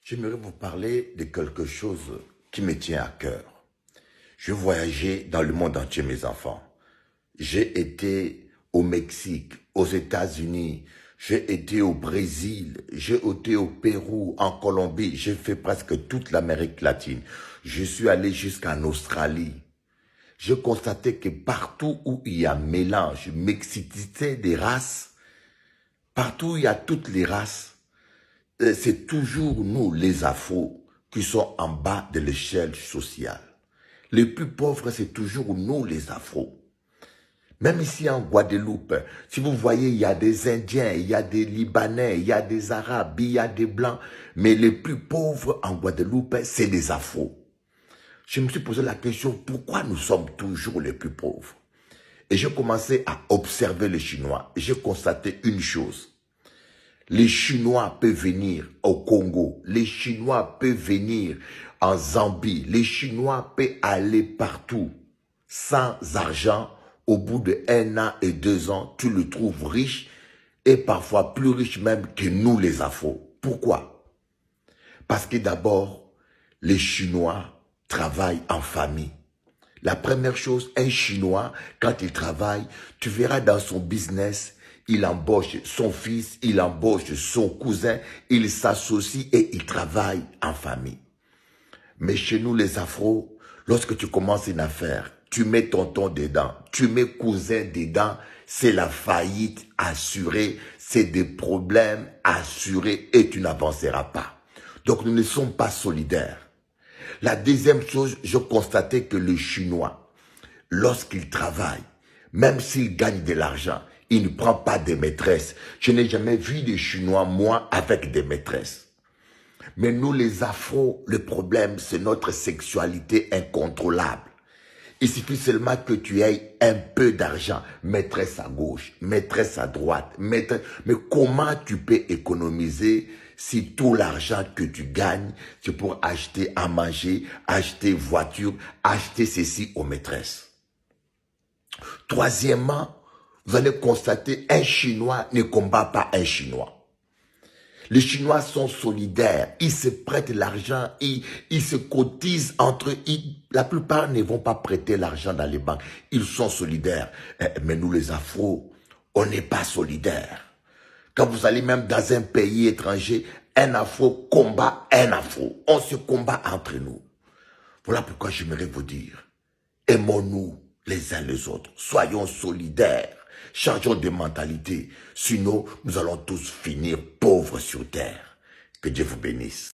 J'aimerais vous parler de quelque chose qui me tient à cœur. Je voyageais dans le monde entier, mes enfants. J'ai été au Mexique, aux États-Unis, j'ai été au Brésil, j'ai été au Pérou, en Colombie, j'ai fait presque toute l'Amérique latine. Je suis allé jusqu'en Australie. J'ai constaté que partout où il y a mélange, mixité des races, partout où il y a toutes les races, c'est toujours nous, les Afros, qui sont en bas de l'échelle sociale. Les plus pauvres, c'est toujours nous, les Afros. Même ici en Guadeloupe, si vous voyez, il y a des Indiens, il y a des Libanais, il y a des Arabes, il y a des Blancs, mais les plus pauvres en Guadeloupe, c'est les Afros. Je me suis posé la question, pourquoi nous sommes toujours les plus pauvres? Et j'ai commencé à observer les Chinois. J'ai constaté une chose. Les Chinois peuvent venir au Congo, les Chinois peuvent venir en Zambie, les Chinois peuvent aller partout. Sans argent, au bout de 1 an et 2 ans, tu le trouves riche et parfois plus riche même que nous les Afros. Pourquoi? Parce que d'abord, les Chinois travaillent en famille. La première chose, un Chinois, quand il travaille, tu verras dans son business, il embauche son fils, il embauche son cousin, il s'associe et il travaille en famille. Mais chez nous, les Afros, lorsque tu commences une affaire, tu mets tonton dedans, tu mets cousin dedans, c'est la faillite assurée, c'est des problèmes assurés et tu n'avanceras pas. Donc nous ne sommes pas solidaires. La deuxième chose, je constatais que le Chinois, lorsqu'il travaille, même s'il gagne de l'argent, il ne prend pas de maîtresses. Je n'ai jamais vu des Chinois, moi, avec des maîtresses. Mais nous, les Afros, le problème, c'est notre sexualité incontrôlable. Il suffit seulement que tu aies un peu d'argent, maîtresse à gauche, maîtresse à droite, maîtresse. Mais comment tu peux économiser si tout l'argent que tu gagnes, c'est pour acheter à manger, acheter voiture, acheter ceci aux maîtresses? Troisièmement, vous allez constater un Chinois ne combat pas un Chinois. Les Chinois sont solidaires, ils se prêtent l'argent, ils se cotisent entre eux. La plupart ne vont pas prêter l'argent dans les banques, ils sont solidaires. Mais nous les Afros, on n'est pas solidaires. Quand vous allez même dans un pays étranger, un Afro combat un Afro. On se combat entre nous. Voilà pourquoi j'aimerais vous dire, aimons-nous les uns les autres, soyons solidaires. Changeons de mentalité, sinon nous allons tous finir pauvres sur terre. Que Dieu vous bénisse.